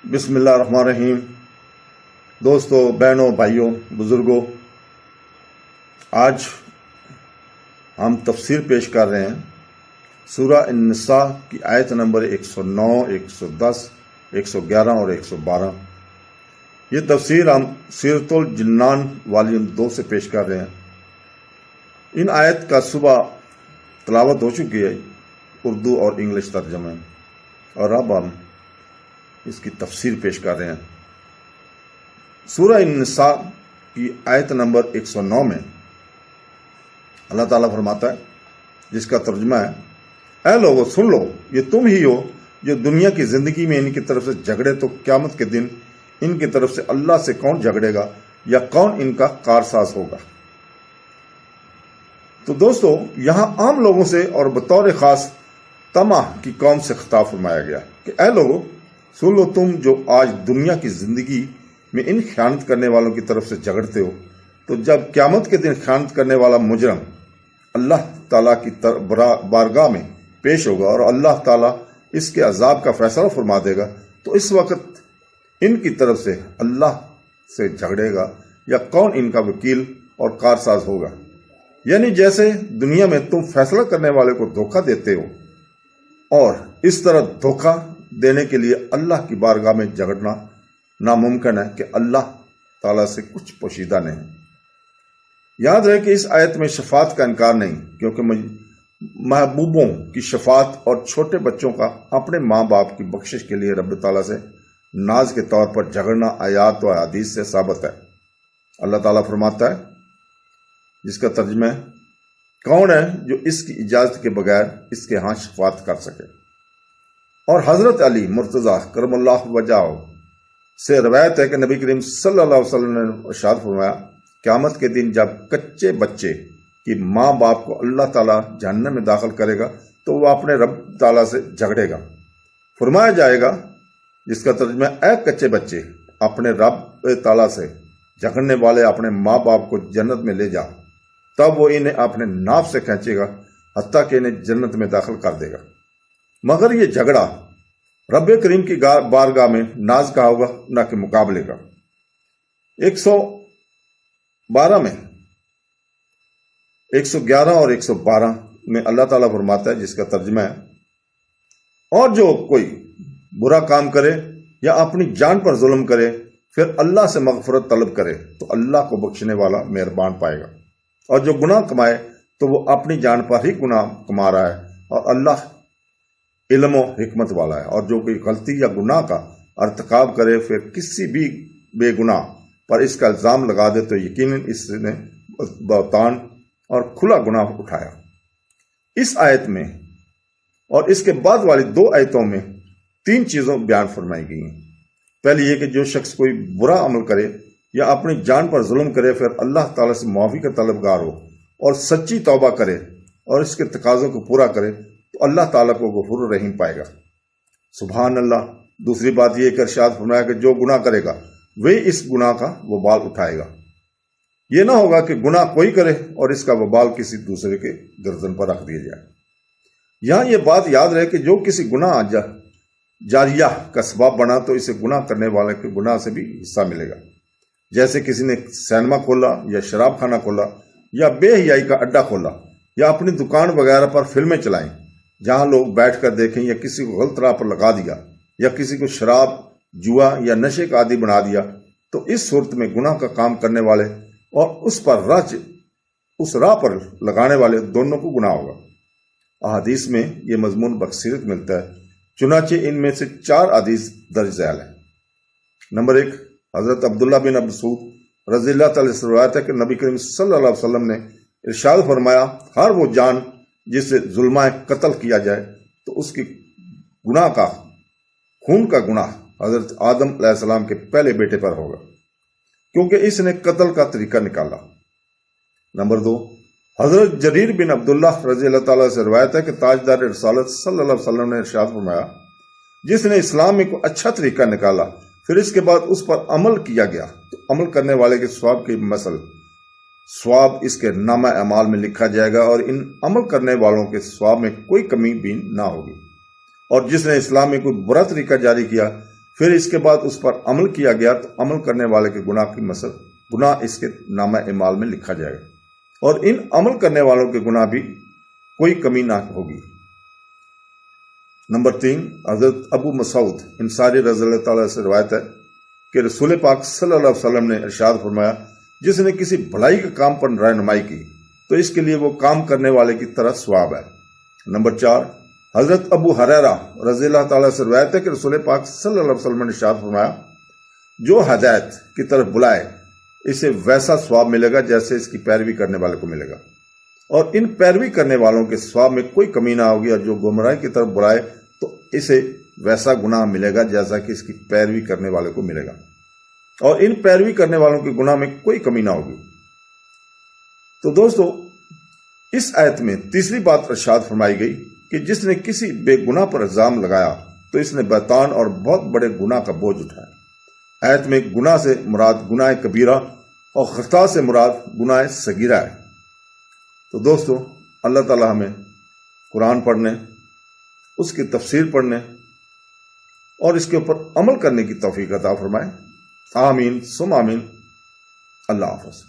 بسم اللہ الرحمن الرحیم۔ دوستو، بہنوں، بھائیوں، بزرگوں، آج ہم تفسیر پیش کر رہے ہیں سورہ النساء کی آیت نمبر 109، 110، 111 اور 112۔ یہ تفسیر ہم سیرت الجنان والیوم 2 سے پیش کر رہے ہیں۔ ان آیت کا صبح تلاوت ہو چکی ہے اردو اور انگلش ترجمے میں، اور اب ہم اس کی تفسیر پیش کر رہے ہیں۔ سورہ النساء کی آیت نمبر 109 میں اللہ تعالیٰ فرماتا ہے، جس کا ترجمہ ہے: اے لوگو سن لو، یہ تم ہی ہو جو دنیا کی زندگی میں ان کی طرف سے جھگڑے، تو قیامت کے دن ان کی طرف سے اللہ سے کون جھگڑے گا یا کون ان کا کارساز ہوگا۔ تو دوستو، یہاں عام لوگوں سے اور بطور خاص طمع کی قوم سے خطاب فرمایا گیا کہ اے لوگو سن لو، تم جو آج دنیا کی زندگی میں ان خیانت کرنے والوں کی طرف سے جھگڑتے ہو، تو جب قیامت کے دن خیانت کرنے والا مجرم اللہ تعالیٰ کی بارگاہ میں پیش ہوگا اور اللہ تعالیٰ اس کے عذاب کا فیصلہ فرما دے گا، تو اس وقت ان کی طرف سے اللہ سے جھگڑے گا یا کون ان کا وکیل اور کارساز ہوگا۔ یعنی جیسے دنیا میں تم فیصلہ کرنے والے کو دھوکہ دیتے ہو، اور اس طرح دھوکہ دینے کے لیے اللہ کی بارگاہ میں جھگڑنا ناممکن ہے کہ اللہ تعالیٰ سے کچھ پوشیدہ نہیں۔ یاد رہے کہ اس آیت میں شفاعت کا انکار نہیں، کیونکہ محبوبوں کی شفاعت اور چھوٹے بچوں کا اپنے ماں باپ کی بخشش کے لیے رب تعالیٰ سے ناز کے طور پر جھگڑنا آیات و حدیث سے ثابت ہے۔ اللہ تعالیٰ فرماتا ہے، جس کا ترجمہ ہے: کون ہے جو اس کی اجازت کے بغیر اس کے ہاں شفاعت کر سکے؟ اور حضرت علی مرتضیٰ کرم اللہ وجہہ سے روایت ہے کہ نبی کریم صلی اللہ علیہ وسلم نے ارشاد فرمایا، قیامت کے دن جب کچے بچے کی ماں باپ کو اللہ تعالیٰ جہنم میں داخل کرے گا تو وہ اپنے رب تعالیٰ سے جھگڑے گا۔ فرمایا جائے گا، جس کا ترجمہ: اے کچے بچے، اپنے رب تعالیٰ سے جھگڑنے والے اپنے ماں باپ کو جنت میں لے جا، تب وہ انہیں اپنے ناف سے کھینچے گا حتیٰ کہ انہیں جنت میں داخل کر دے گا۔ مگر یہ جھگڑا رب کریم کی بارگاہ میں ناز کا ہوگا، نہ کہ مقابلے کا۔ 112 میں 111 اور 112 میں اللہ تعالیٰ فرماتا ہے، جس کا ترجمہ ہے: اور جو کوئی برا کام کرے یا اپنی جان پر ظلم کرے پھر اللہ سے مغفرت طلب کرے تو اللہ کو بخشنے والا مہربان پائے گا، اور جو گناہ کمائے تو وہ اپنی جان پر ہی گناہ کما رہا ہے، اور اللہ علم و حکمت والا ہے۔ اور جو کوئی غلطی یا گناہ کا ارتکاب کرے پھر کسی بھی بے گناہ پر اس کا الزام لگا دے تو یقیناً اس نے بہتان اور کھلا گناہ اٹھایا۔ اس آیت میں اور اس کے بعد والی 2 آیتوں میں 3 چیزوں بیان فرمائی گئی ہیں۔ پہلی یہ کہ جو شخص کوئی برا عمل کرے یا اپنی جان پر ظلم کرے پھر اللہ تعالیٰ سے معافی کا طلبگار ہو اور سچی توبہ کرے اور اس کے تقاضوں کو پورا کرے تو اللہ تعالیٰ کو غفور الرحیم پائے گا۔ سبحان اللہ۔ دوسری بات یہ کہ ارشاد فرمایا کہ جو گناہ کرے گا وہی اس گناہ کا وبال اٹھائے گا۔ یہ نہ ہوگا کہ گناہ کوئی کرے اور اس کا وبال کسی دوسرے کے گردن پر رکھ دیا جائے۔ یہاں یہ بات یاد رہے کہ جو کسی گناہ جاریہ کا سبب بنا تو اسے گناہ کرنے والے کے گناہ سے بھی حصہ ملے گا۔ جیسے کسی نے سینما کھولا یا شراب خانہ کھولا یا بے حیائی کا اڈا کھولا یا اپنی دکان وغیرہ پر فلمیں چلائیں جہاں لوگ بیٹھ کر دیکھیں، یا کسی کو غلط راہ پر لگا دیا، یا کسی کو شراب، جوا یا نشے کا عادی بنا دیا، تو اس صورت میں گناہ کا کام کرنے والے اور اس راہ پر لگانے والے دونوں کو گناہ ہوگا۔ احادیث میں یہ مضمون بصیرت ملتا ہے، چنانچہ ان میں سے 4 حدیث درج ذیل ہیں۔ نمبر 1، حضرت عبداللہ بن مسعود رضی اللہ تعالیٰ سے روایت ہے کہ نبی کریم صلی اللہ علیہ وسلم نے ارشاد فرمایا، ہر وہ جان جس سے ظلمہ قتل کیا جائے تو اس کی گناہ کا خون کا گناہ حضرت آدم علیہ السلام کے پہلے بیٹے پر ہوگا، کیونکہ اس نے قتل کا طریقہ نکالا۔ نمبر 2، حضرت جریر بن عبداللہ رضی اللہ تعالیٰ سے روایت ہے کہ تاجدار رسالت صلی اللہ علیہ وسلم نے ارشاد فرمایا، جس نے اسلام میں کوئی اچھا طریقہ نکالا پھر اس کے بعد اس پر عمل کیا گیا تو عمل کرنے والے کے ثواب کی مثل ثواب اس کے نامہ اعمال میں لکھا جائے گا، اور ان عمل کرنے والوں کے ثواب میں کوئی کمی بھی نہ ہوگی۔ اور جس نے اسلام میں کوئی برا طریقہ جاری کیا پھر اس کے بعد اس پر عمل کیا گیا تو عمل کرنے والے کے گناہ اس کے نامہ اعمال میں لکھا جائے گا، اور ان عمل کرنے والوں کے گناہ بھی کوئی کمی نہ ہوگی۔ نمبر 3، حضرت ابو مسعود انصاری رضی اللہ تعالیٰ سے روایت ہے کہ رسول پاک صلی اللہ علیہ وسلم نے ارشاد فرمایا، جس نے کسی بھلائی کے کام پر رہنمائی کی تو اس کے لیے وہ کام کرنے والے کی طرح ثواب ہے۔ نمبر 4، حضرت ابو ہریرہ رضی اللہ تعالیٰ سے روایت ہے کہ رسول پاک صلی اللہ علیہ وسلم نے ارشاد فرمایا، جو ہدایت کی طرف بلائے اسے ویسا ثواب ملے گا جیسے اس کی پیروی کرنے والے کو ملے گا، اور ان پیروی کرنے والوں کے ثواب میں کوئی کمی نہ ہوگی، اور جو گمراہی کی طرف بلائے تو اسے ویسا گناہ ملے گا جیسا کہ اس کی پیروی کرنے والے کو ملے گا، اور ان پیروی کرنے والوں کے گناہ میں کوئی کمی نہ ہوگی۔ تو دوستو، اس آیت میں تیسری بات ارشاد فرمائی گئی کہ جس نے کسی بے گناہ پر الزام لگایا تو اس نے بہتان اور بہت بڑے گناہ کا بوجھ اٹھایا۔ آیت میں گناہ سے مراد گناہ کبیرہ اور خطا سے مراد گناہ صغیرہ ہے۔ تو دوستو، اللہ تعالی ہمیں قرآن پڑھنے، اس کی تفسیر پڑھنے اور اس کے اوپر عمل کرنے کی توفیق عطا فرمائے۔ آمین ثم آمین۔ اللہ حافظ۔